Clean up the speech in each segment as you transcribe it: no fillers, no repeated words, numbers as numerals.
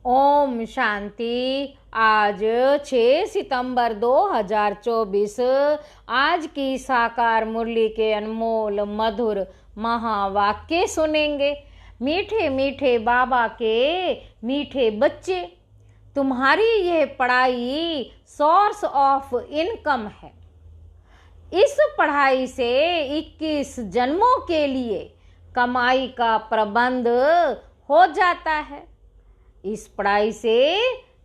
ओम शांति। आज 6 सितंबर 2024 आज की साकार मुरली के अनमोल मधुर महावाक्य सुनेंगे। मीठे मीठे बाबा के मीठे बच्चे, तुम्हारी यह पढ़ाई सोर्स ऑफ इनकम है। इस पढ़ाई से 21 जन्मों के लिए कमाई का प्रबंध हो जाता है। इस पढ़ाई से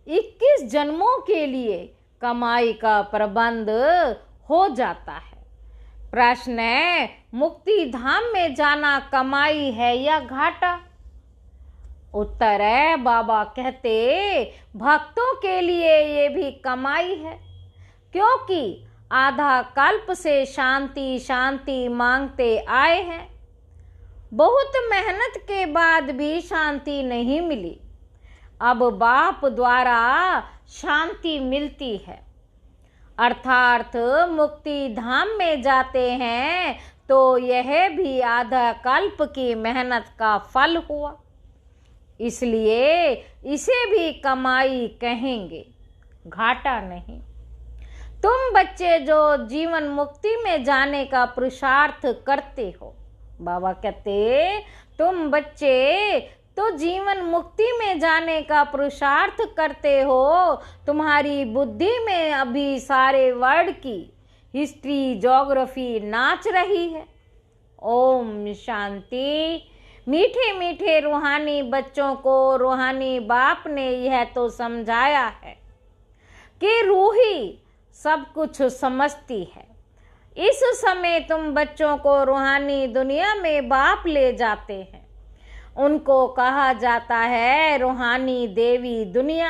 21 जन्मों के लिए कमाई का प्रबंध हो जाता है। प्रश्न है, मुक्ति धाम में जाना कमाई है या घाटा? उत्तर है, बाबा कहते भक्तों के लिए ये भी कमाई है, क्योंकि आधा कल्प से शांति शांति मांगते आए हैं। बहुत मेहनत के बाद भी शांति नहीं मिली। अब बाप द्वारा शांति मिलती है, अर्थात मुक्ति धाम में जाते हैं तो यह भी आधा कल्प की मेहनत का फल हुआ, इसलिए इसे भी कमाई कहेंगे, घाटा नहीं। तुम बच्चे जो जीवन मुक्ति में जाने का पुरुषार्थ करते हो, बाबा कहते तुम बच्चे तो जीवन मुक्ति में जाने का पुरुषार्थ करते हो। तुम्हारी बुद्धि में अभी सारे वर्ल्ड की हिस्ट्री ज्योग्राफी नाच रही है। ओम शांति। मीठे मीठे रूहानी बच्चों को रूहानी बाप ने यह तो समझाया है कि रूही सब कुछ समझती है। इस समय तुम बच्चों को रूहानी दुनिया में बाप ले जाते हैं। उनको कहा जाता है रूहानी देवी दुनिया।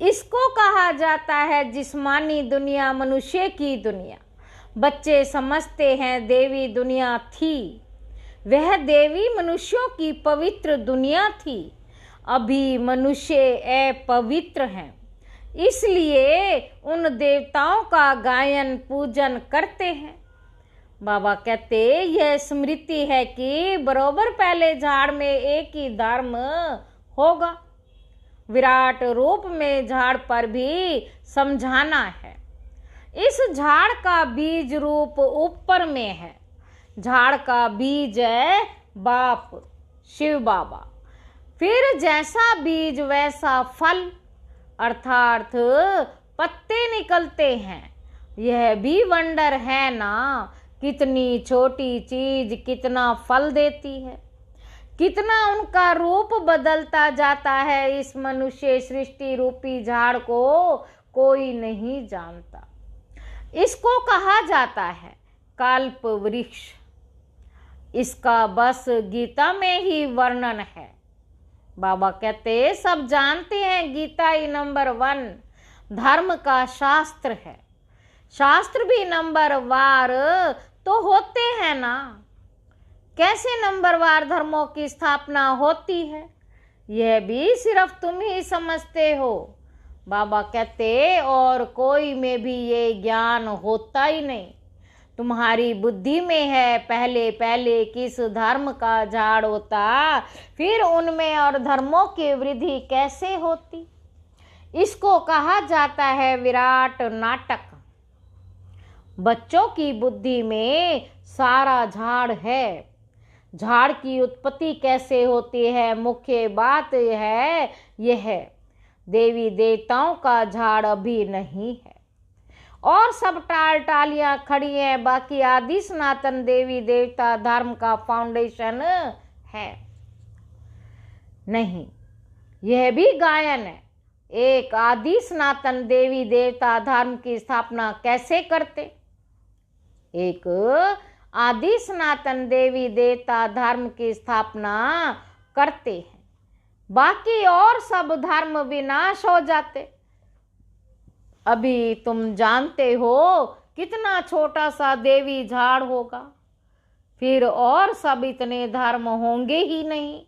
इसको कहा जाता है जिस्मानी दुनिया, मनुष्य की दुनिया। बच्चे समझते हैं देवी दुनिया थी, वह देवी मनुष्यों की पवित्र दुनिया थी। अभी मनुष्य अपवित्र हैं, इसलिए उन देवताओं का गायन पूजन करते हैं। बाबा कहते यह स्मृति है कि बरोबर पहले झाड़ में एक ही धर्म होगा। विराट रूप में झाड़ पर भी समझाना है। इस झाड़ का बीज रूप ऊपर में है। झाड़ का बीज है बाप शिव बाबा। फिर जैसा बीज वैसा फल, अर्थात पत्ते निकलते हैं। यह भी वंडर है ना, कितनी छोटी चीज कितना फल देती है, कितना उनका रूप बदलता जाता है। इस मनुष्य सृष्टि रूपी झाड़ को कोई नहीं जानता। इसको कहा जाता है कल्प वृक्ष। इसका बस गीता में ही वर्णन है। बाबा कहते सब जानते हैं गीता ही नंबर 1 धर्म का शास्त्र है। शास्त्र भी नंबर वार तो होते हैं ना। कैसे नंबरवार धर्मों की स्थापना होती है, यह भी सिर्फ तुम ही समझते हो। बाबा कहते और कोई में भी ये ज्ञान होता ही नहीं। तुम्हारी बुद्धि में है पहले पहले किस धर्म का झाड़ होता, फिर उनमें और धर्मों की वृद्धि कैसे होती। इसको कहा जाता है विराट नाटक। बच्चों की बुद्धि में सारा झाड़ है। झाड़ की उत्पत्ति कैसे होती है, मुख्य बात है यह देवी देवताओं का झाड़ अभी नहीं है और सब टाल टालियां खड़ी हैं। बाकी आदि सनातन देवी देवता धर्म का फाउंडेशन है नहीं। यह भी गायन है। एक आदि सनातन देवी देवता धर्म की स्थापना कैसे करते? एक आदि सनातन देवी देवता धर्म की स्थापना करते हैं, बाकी और सब धर्म विनाश हो जाते। अभी तुम जानते हो कितना छोटा सा देवी झाड़ होगा, फिर और सब इतने धर्म होंगे ही नहीं।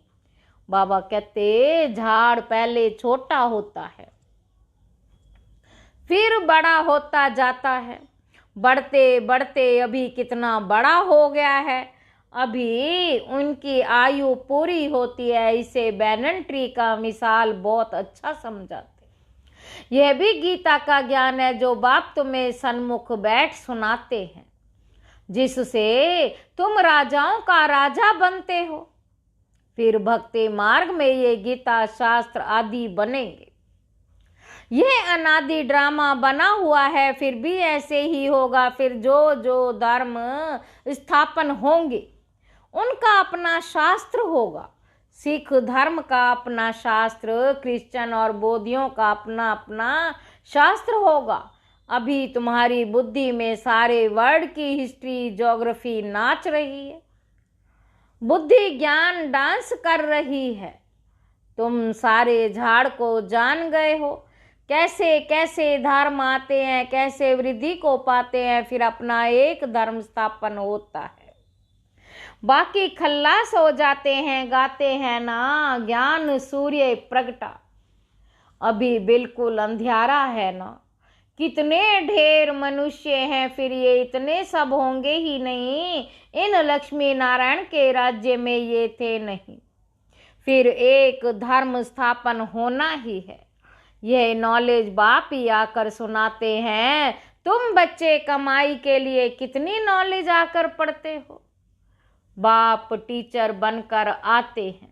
बाबा कहते झाड़ पहले छोटा होता है, फिर बड़ा होता जाता है। बढ़ते बढ़ते अभी कितना बड़ा हो गया है। अभी उनकी आयु पूरी होती है। इसे बैनन ट्री का मिसाल बहुत अच्छा समझाते। यह भी गीता का ज्ञान है जो बाप तुम्हें सन्मुख बैठ सुनाते हैं, जिससे तुम राजाओं का राजा बनते हो। फिर भक्ति मार्ग में ये गीता शास्त्र आदि बनेंगे। यह अनादि ड्रामा बना हुआ है, फिर भी ऐसे ही होगा। फिर जो जो धर्म स्थापन होंगे उनका अपना शास्त्र होगा। सिख धर्म का अपना शास्त्र, क्रिश्चियन और बौद्धियों का अपना अपना शास्त्र होगा। अभी तुम्हारी बुद्धि में सारे वर्ल्ड की हिस्ट्री, ज्योग्राफी नाच रही है। बुद्धि ज्ञान डांस कर रही है। तुम सारे झाड़ को जान गए हो, कैसे कैसे धर्म आते हैं, कैसे वृद्धि को पाते हैं, फिर अपना एक धर्म स्थापन होता है। बाकी खल्लास हो जाते हैं, गाते हैं ना ज्ञान सूर्य प्रगटा। अभी बिल्कुल अंधियारा है ना। कितने ढेर मनुष्य हैं, फिर ये इतने सब होंगे ही नहीं। इन लक्ष्मी नारायण के राज्य में ये थे नहीं। फिर एक धर्म स्थापन होना ही है। यह नॉलेज बाप ही आकर सुनाते हैं। तुम बच्चे कमाई के लिए कितनी नॉलेज आकर पढ़ते हो। बाप टीचर बनकर आते हैं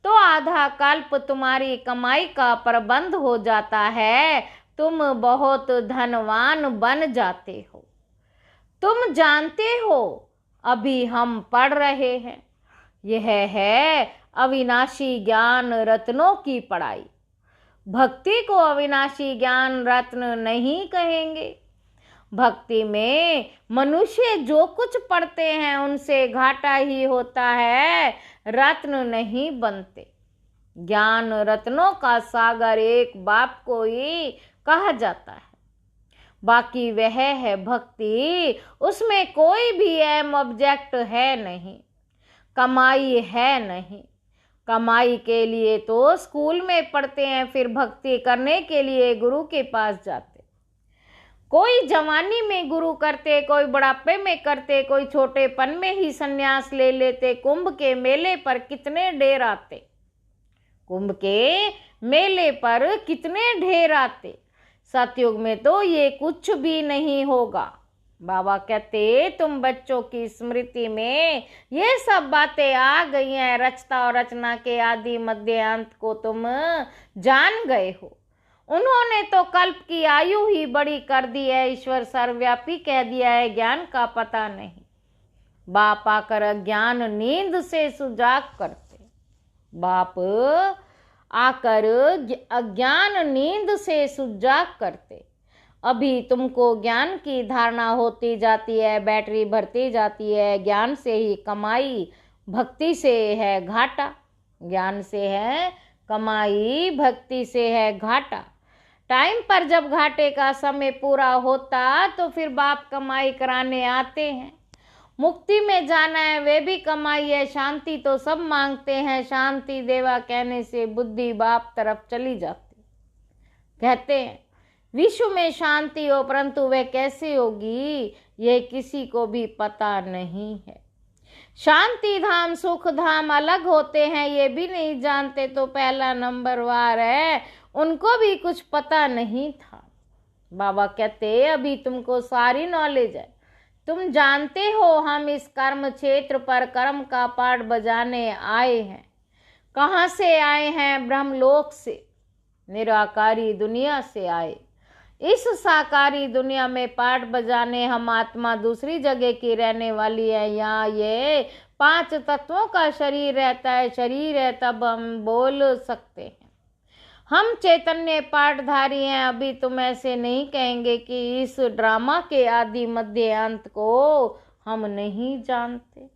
तो आधा कल्प तुम्हारी कमाई का प्रबंध हो जाता है। तुम बहुत धनवान बन जाते हो। तुम जानते हो अभी हम पढ़ रहे हैं, यह है अविनाशी ज्ञान रत्नों की पढ़ाई। भक्ति को अविनाशी ज्ञान रत्न नहीं कहेंगे। भक्ति में मनुष्य जो कुछ पढ़ते हैं उनसे घाटा ही होता है, रत्न नहीं बनते। ज्ञान रत्नों का सागर एक बाप को ही कहा जाता है। बाकी वह है भक्ति, उसमें कोई भी एम ऑब्जेक्ट है नहीं, कमाई है नहीं। कमाई के लिए तो स्कूल में पढ़ते हैं, फिर भक्ति करने के लिए गुरु के पास जाते। कोई जवानी में गुरु करते, कोई बुढ़ापे में करते, कोई छोटेपन में ही संन्यास ले लेते। कुंभ के मेले पर कितने ढेर आते, कुंभ के मेले पर कितने ढेर आते। सतयुग में तो ये कुछ भी नहीं होगा। बाबा कहते तुम बच्चों की स्मृति में ये सब बातें आ गई हैं। रचता और रचना के आदि मध्य अंत को तुम जान गए हो। उन्होंने तो कल्प की आयु ही बड़ी कर दी है। ईश्वर सर्वव्यापी कह दिया है, ज्ञान का पता नहीं। बाप आकर अज्ञान नींद से सुजाग करते। बाप आकर अज्ञान नींद से सुजाग करते। अभी तुमको ज्ञान की धारणा होती जाती है, बैटरी भरती जाती है। ज्ञान से ही कमाई, भक्ति से है घाटा। ज्ञान से है कमाई, भक्ति से है घाटा। टाइम पर जब घाटे का समय पूरा होता तो फिर बाप कमाई कराने आते हैं। मुक्ति में जाना है, वे भी कमाई है। शांति तो सब मांगते हैं, शांति देवा कहने से बुद्धि बाप तरफ चली जाती। कहते हैं विश्व में शांति हो, परंतु वह कैसे होगी यह किसी को भी पता नहीं है। शांति धाम सुख धाम अलग होते हैं, ये भी नहीं जानते तो पहला नंबर वार है, उनको भी कुछ पता नहीं था। बाबा कहते अभी तुमको सारी नॉलेज है। तुम जानते हो हम इस कर्म क्षेत्र पर कर्म का पाठ बजाने आए हैं। कहाँ से आए हैं? ब्रह्मलोक से, निराकारी दुनिया से आए। इस साकारी दुनिया में पाठ बजाने हम आत्मा दूसरी जगह की रहने वाली है। यहाँ ये 5 तत्वों का शरीर रहता है, शरीर है तब हम बोल सकते हैं। हम चैतन्य पाठधारी हैं। अभी तुम ऐसे नहीं कहेंगे कि इस ड्रामा के आदि मध्य अंत को हम नहीं जानते,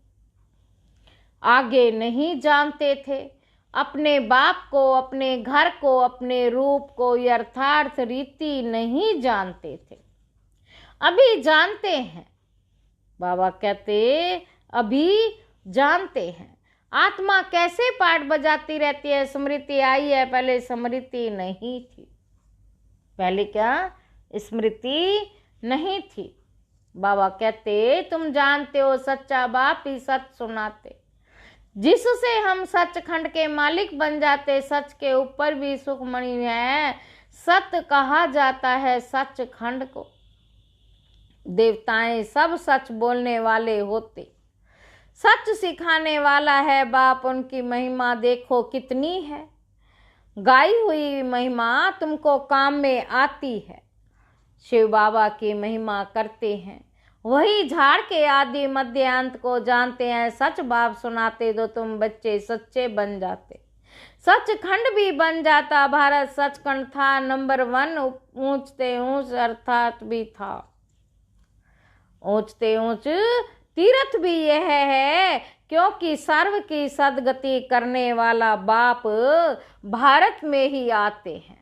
आगे नहीं जानते थे। अपने बाप को, अपने घर को, अपने रूप को, यथार्थ रीति नहीं जानते थे, अभी जानते हैं। बाबा कहते अभी जानते हैं। आत्मा कैसे पाठ बजाती रहती है? स्मृति आई है, पहले स्मृति नहीं थी। पहले क्या? स्मृति नहीं थी। बाबा कहते तुम जानते हो सच्चा बाप ही सच सुनाते, जिससे हम सचखंड के मालिक बन जाते। सच के ऊपर भी सुखमणि है, सत्य कहा जाता है सचखंड को। देवताएं सब सच बोलने वाले होते, सच सिखाने वाला है बाप। उनकी महिमा देखो कितनी है, गाई हुई महिमा तुमको काम में आती है। शिव बाबा की महिमा करते हैं, वही झाड़ के आदि मध्य अंत को जानते हैं। सच बाप सुनाते तो तुम बच्चे सच्चे बन जाते, सचखंड भी बन जाता। भारत सचखंड था नंबर 1, ऊंचते ऊंच अर्थात भी था। ऊंचते ऊंच तीर्थ भी यह है, क्योंकि सर्व की सदगति करने वाला बाप भारत में ही आते हैं।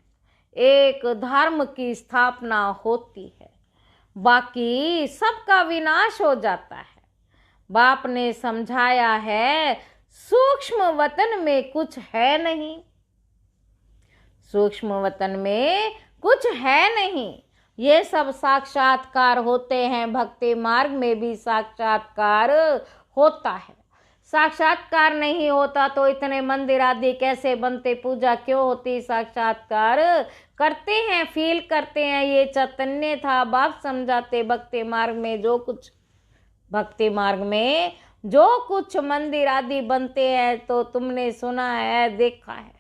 एक धर्म की स्थापना होती है, बाकी सबका विनाश हो जाता है। बाप ने समझाया है सूक्ष्म वतन में कुछ है नहीं, सूक्ष्म वतन में कुछ है नहीं। ये सब साक्षात्कार होते हैं, भक्ति मार्ग में भी साक्षात्कार होता है। साक्षात्कार नहीं होता तो इतने मंदिर आदि कैसे बनते, पूजा क्यों होती। साक्षात्कार करते हैं, फील करते हैं, ये चैतन्य था। बाप समझाते भक्ति मार्ग में जो कुछ, भक्ति मार्ग में जो कुछ मंदिर आदि बनते हैं तो तुमने सुना है, देखा है,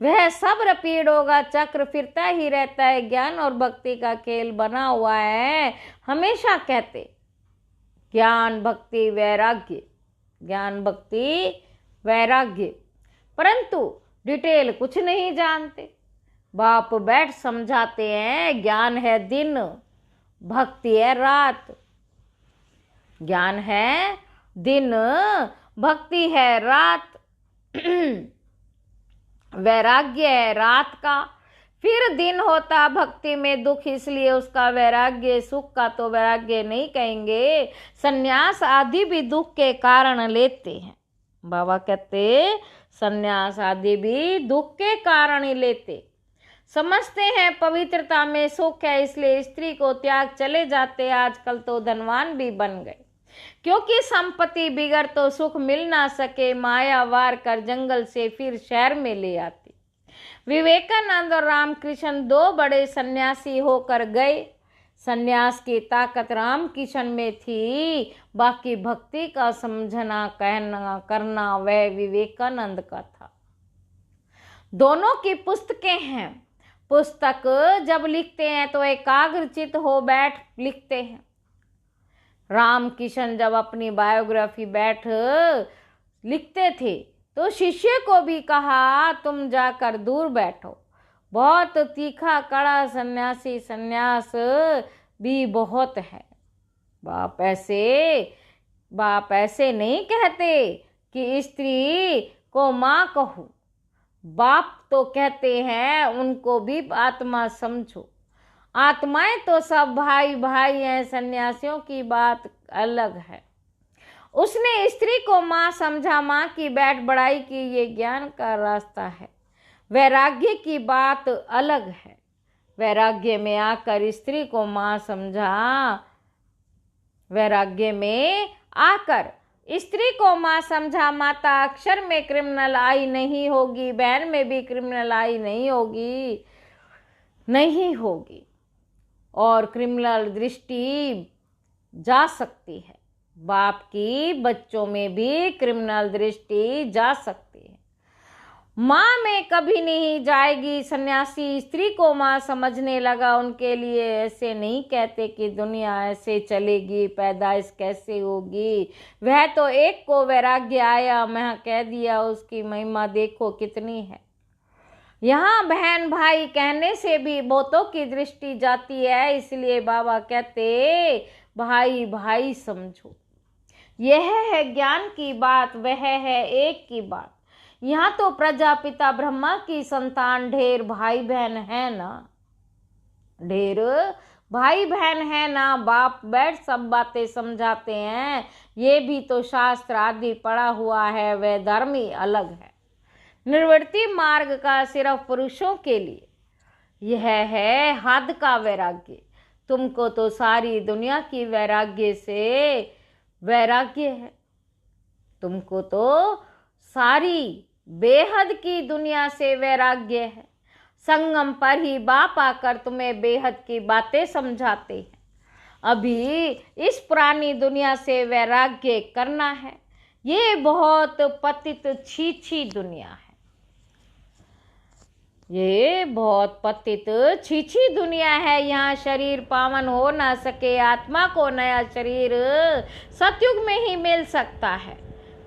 वह सब रिपीट होगा, चक्र फिरता ही रहता है। ज्ञान और भक्ति का खेल बना हुआ है। हमेशा कहते ज्ञान भक्ति वैराग्य, ज्ञान भक्ति वैराग्य, परंतु डिटेल कुछ नहीं जानते। बाप बैठ समझाते हैं ज्ञान है दिन, भक्ति है रात। ज्ञान है दिन, भक्ति है रात, वैराग्य है रात का। फिर दिन होता भक्ति में दुख, इसलिए उसका वैराग्य, सुख का तो वैराग्य नहीं कहेंगे। सन्यास आदि भी दुख के कारण लेते हैं। बाबा कहते सन्यास आदि भी दुख के कारण ही लेते। समझते हैं पवित्रता में सुख है, इसलिए स्त्री को त्याग चले जाते। आजकल तो धनवान भी बन गए, क्योंकि संपत्ति बिगड़ तो सुख मिल ना सके। माया वार कर जंगल से फिर शहर में ले आती। विवेकानंद और रामकृष्ण 2 बड़े सन्यासी होकर गए। सन्यास की ताकत रामकृष्ण में थी, बाकी भक्ति का समझना, कहना, करना वह विवेकानंद का था। दोनों की पुस्तकें हैं। पुस्तक जब लिखते हैं तो एकाग्रचित हो बैठ लिखते हैं। रामकृष्ण जब अपनी बायोग्राफी बैठ लिखते थे तो शिष्य को भी कहा तुम जाकर दूर बैठो। बहुत तीखा कड़ा सन्यासी, सन्यास भी बहुत है। बाप ऐसे नहीं कहते कि स्त्री को माँ कहूँ। बाप तो कहते हैं उनको भी आत्मा समझो। आत्माएं तो सब भाई भाई हैं, सन्यासियों की बात अलग है। उसने स्त्री को माँ समझा, माँ की बैठ बढ़ाई की, ये ज्ञान का रास्ता है। वैराग्य की बात अलग है। वैराग्य में आकर स्त्री को माँ समझा, वैराग्य में आकर स्त्री को माँ समझा। माता अक्षर में क्रिमिनल आई नहीं होगी, बहन में भी क्रिमिनल आई नहीं होगी और क्रिमिनल दृष्टि जा सकती है। बाप की बच्चों में भी क्रिमिनल दृष्टि जा सकती है, माँ में कभी नहीं जाएगी। सन्यासी स्त्री को माँ समझने लगा। उनके लिए ऐसे नहीं कहते कि दुनिया ऐसे चलेगी, पैदाइश कैसे होगी। वह तो एक को वैराग्य आया, मैं कह दिया, उसकी महिमा देखो कितनी है। यहाँ बहन भाई कहने से भी बहुतों की दृष्टि जाती है, इसलिए बाबा कहते भाई भाई समझो। यह है ज्ञान की बात, वह है एक की बात। यहाँ तो प्रजापिता ब्रह्मा की संतान ढेर भाई बहन है ना, ढेर भाई बहन है ना। बाप बैठ सब बातें समझाते हैं। ये भी तो शास्त्र आदि पढ़ा हुआ है, वह धर्म ही अलग है। निर्वृत्ति मार्ग का सिर्फ पुरुषों के लिए यह है हद का वैराग्य। तुमको तो सारी दुनिया की वैराग्य से वैराग्य है। तुमको तो सारी बेहद की दुनिया से वैराग्य है। संगम पर ही बाप आकर तुम्हें बेहद की बातें समझाते हैं। अभी इस पुरानी दुनिया से वैराग्य करना है। ये बहुत पतित छीछी दुनिया है। ये बहुत पतित छीछी दुनिया है। यहाँ शरीर पावन हो ना सके। आत्मा को नया शरीर सतयुग में ही मिल सकता है।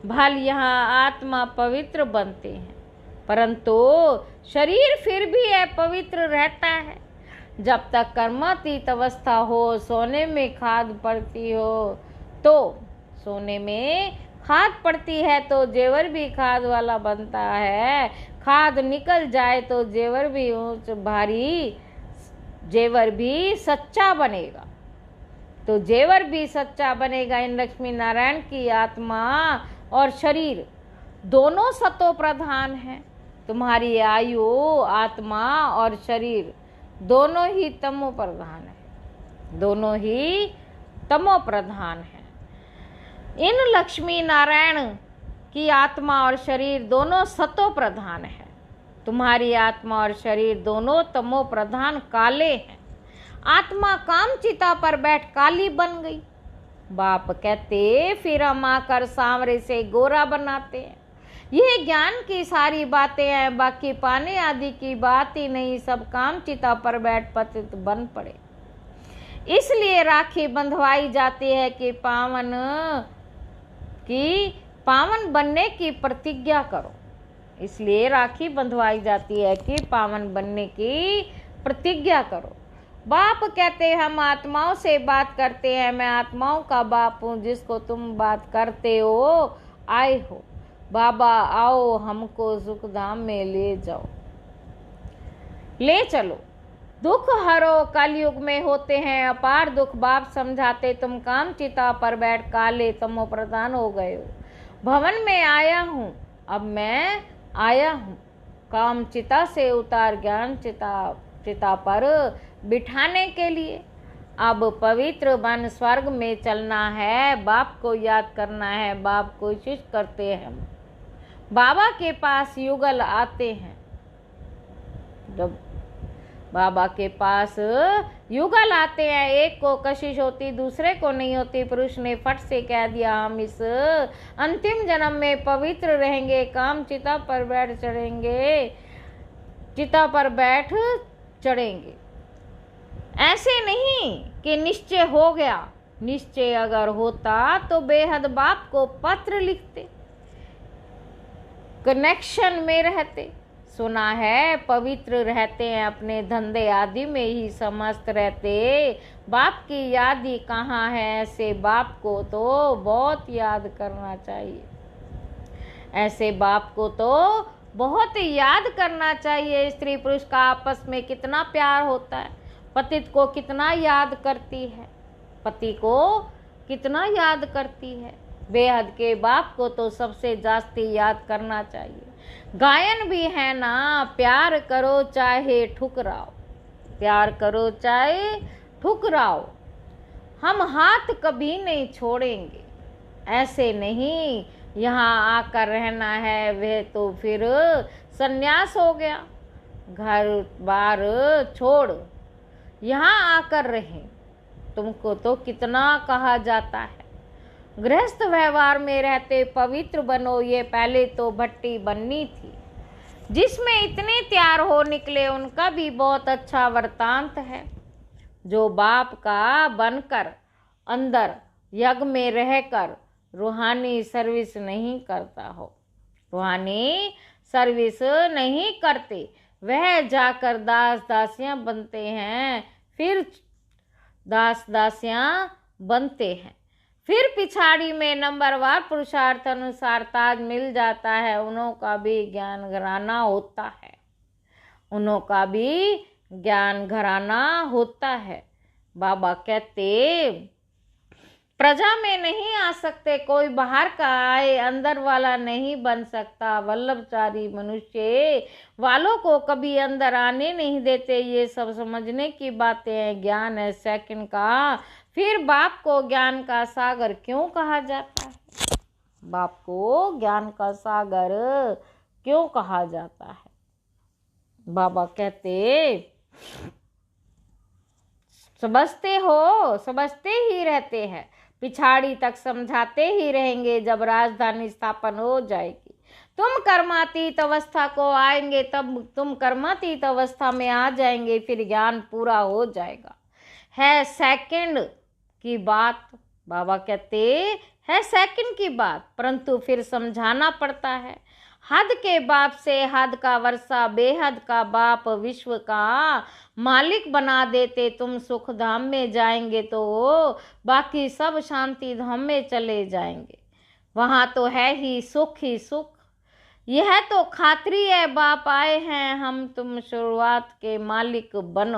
भल यहाँ आत्मा पवित्र बनते हैं, परंतु शरीर फिर भी अपवित्र रहता है। जब तक कर्मातीत अवस्था हो, सोने में खाद पड़ती हो तो सोने में खाद पड़ती है तो जेवर भी खाद वाला बनता है। खाद निकल जाए तो जेवर भी ऊंच भारी, जेवर भी सच्चा बनेगा। तो जेवर भी सच्चा बनेगा। इन लक्ष्मी नारायण की आत्मा और शरीर दोनों सतो प्रधान हैं। तुम्हारी आयु, आत्मा और शरीर दोनों ही तमो प्रधान है। दोनों ही तमो प्रधान है। इन लक्ष्मी नारायण की आत्मा और शरीर दोनों सतो प्रधान है। तुम्हारी आत्मा और शरीर दोनों तमो प्रधान काले हैं। आत्मा काम चिता पर बैठ काली बन गई। बाप कहते फिर हम आकर सांवरे से गोरा बनाते हैं। ये ज्ञान की सारी बातें हैं, बाकी पाने आदि की बात ही नहीं। सब काम चिता पर बैठ पतित बन पड़े। इसलिए राखी बंधवाई जाती है कि पावन बनने की प्रतिज्ञा करो। इसलिए राखी बंधवाई जाती है कि पावन बनने की प्रतिज्ञा करो। बाप कहते हम आत्माओं से बात करते हैं। मैं आत्माओं का बाप हूँ। जिसको तुम बात करते हो आए हो। बाबा आओ, हमको सुख धाम में ले जाओ, ले चलो। दुख हरो कलयुग में होते हैं अपार दुख। बाप समझाते तुम काम चिता पर बैठ काले तमो प्रधान हो गए हो। भवन में आया हूँ, अब मैं आया हूँ काम चिता से उतार ज्ञान चिता पर बिठाने के लिए। अब पवित्र बन स्वर्ग में चलना है। बाप को याद करना है। बाप कोशिश करते हैं। बाबा के पास युगल आते हैं। जब बाबा के पास युगल आते हैं, एक को कशिश होती दूसरे को नहीं होती। पुरुष ने फट से कह दिया हम इस अंतिम जन्म में पवित्र रहेंगे, काम चिता पर बैठ चढ़ेंगे, चिता पर बैठ चढ़ेंगे। ऐसे नहीं कि निश्चय हो गया। निश्चय अगर होता तो बेहद बाप को पत्र लिखते, कनेक्शन में रहते। सुना है पवित्र रहते हैं, अपने धंधे आदि में ही समस्त रहते। बाप की याद ही कहाँ है। ऐसे बाप को तो बहुत याद करना चाहिए। ऐसे बाप को तो बहुत याद करना चाहिए। स्त्री पुरुष का आपस में कितना प्यार होता है। पतित को कितना याद करती है, पति को कितना याद करती है। बेहद के बाप को तो सबसे जास्ती याद करना चाहिए। गायन भी है ना, प्यार करो चाहे ठुकराओ, प्यार करो चाहे ठुकराओ, हम हाथ कभी नहीं छोड़ेंगे। ऐसे नहीं यहाँ आकर रहना है, वह तो फिर सन्यास हो गया। घर बार छोड़ यहाँ आकर रहे। तुमको तो कितना कहा जाता है। गृहस्थ व्यवहार में रहते पवित्र बनो। ये पहले तो भट्टी बननी थी जिसमें इतने तैयार हो निकले। उनका भी बहुत अच्छा वृतांत है। जो बाप का बनकर अंदर यज्ञ में रहकर रूहानी सर्विस नहीं करता हो, रूहानी सर्विस नहीं करते, वह जाकर दास दासियां बनते हैं। फिर दास दासियां बनते हैं। फिर पिछाड़ी में नंबरवार पुरुषार्थ अनुसार ताज मिल जाता है। उन्हों का भी ज्ञान घराना होता है। उन्हों का भी ज्ञान घराना होता है। बाबा कहते प्रजा में नहीं आ सकते, कोई बाहर का आए अंदर वाला नहीं बन सकता। वल्लभचारी मनुष्य वालों को कभी अंदर आने नहीं देते। ये सब समझने की बातें हैं। ज्ञान है सेकंड का। फिर बाप को ज्ञान का सागर क्यों कहा जाता है? बाप को ज्ञान का सागर क्यों कहा जाता है? बाबा कहते समझते हो, समझते ही रहते हैं, पिछाड़ी तक समझाते ही रहेंगे। जब राजधानी स्थापन हो जाएगी, तुम कर्मातीत अवस्था को आएंगे, तब तुम कर्मातीत अवस्था में आ जाएंगे, फिर ज्ञान पूरा हो जाएगा। है सेकंड की बात, बाबा कहते है सेकंड की बात, परंतु फिर समझाना पड़ता है। हद के बाप से हद का वर्षा, बेहद का बाप विश्व का मालिक बना देते। तुम सुख धाम में जाएंगे तो बाकी सब शांति धाम में चले जाएंगे। वहाँ तो है ही सुख। यह तो खात्री है, बाप आए हैं, हम तुम शुरुआत के मालिक बन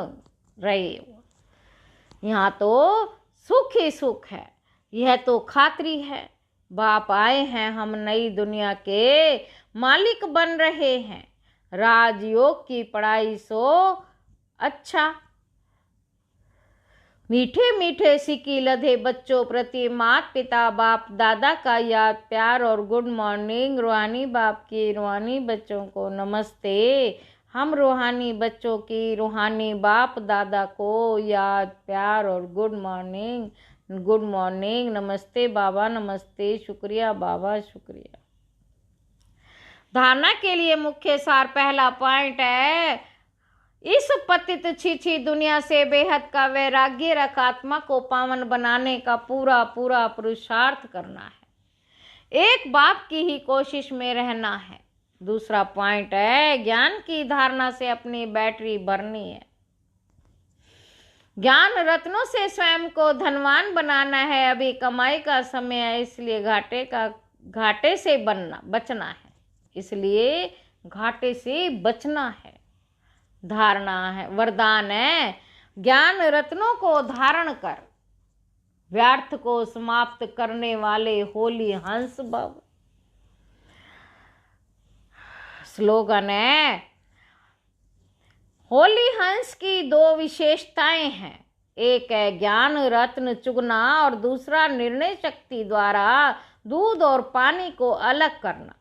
रहे हो। यहाँ तो सुख ही सुख है, यह तो खात्री है। बाप आए हैं, हम नई दुनिया के मालिक बन रहे हैं। राजयोग की पढ़ाई सो अच्छा। मीठे मीठे सिक्की लधे बच्चों प्रति माता पिता बाप दादा का याद प्यार और गुड मॉर्निंग। रूहानी बाप की रूहानी बच्चों को नमस्ते। हम रूहानी बच्चों की रूहानी बाप दादा को याद प्यार और गुड मॉर्निंग। गुड मॉर्निंग, नमस्ते बाबा, नमस्ते, शुक्रिया बाबा, शुक्रिया। धारणा के लिए मुख्य सार पहला पॉइंट है, इस पतित छीछी दुनिया से बेहद का वैराग्य रख आत्मा को पावन बनाने का पूरा पूरा पुरुषार्थ करना है। एक बाप की ही कोशिश में रहना है। दूसरा पॉइंट है, ज्ञान की धारणा से अपनी बैटरी भरनी है। ज्ञान रत्नों से स्वयं को धनवान बनाना है। अभी कमाई का समय है, इसलिए घाटे से बचना है। इसलिए घाटे से बचना है। धारणा है, वरदान है, ज्ञान रत्नों को धारण कर व्यर्थ को समाप्त करने वाले होली हंस भव। स्लोगन है, होली हंस की दो विशेषताएं हैं। एक है ज्ञान रत्न चुगना और दूसरा निर्णय शक्ति द्वारा दूध और पानी को अलग करना।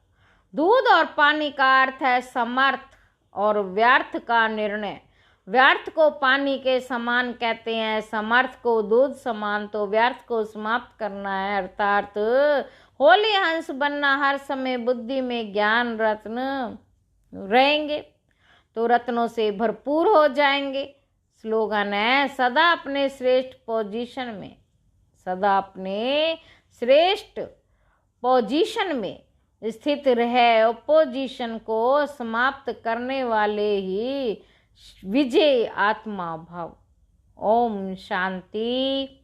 दूध और पानी का अर्थ है समर्थ और व्यर्थ का निर्णय। व्यर्थ को पानी के समान कहते हैं, समर्थ को दूध समान। तो व्यर्थ को समाप्त करना है, अर्थात होली हंस बनना। हर समय बुद्धि में ज्ञान रत्न रहेंगे तो रत्नों से भरपूर हो जाएंगे। स्लोगन है, सदा अपने श्रेष्ठ पोजीशन में, सदा अपने श्रेष्ठ पोजीशन में स्थित रहे। ओपोजिशन को समाप्त करने वाले ही विजय आत्मा भव। ओम शांति।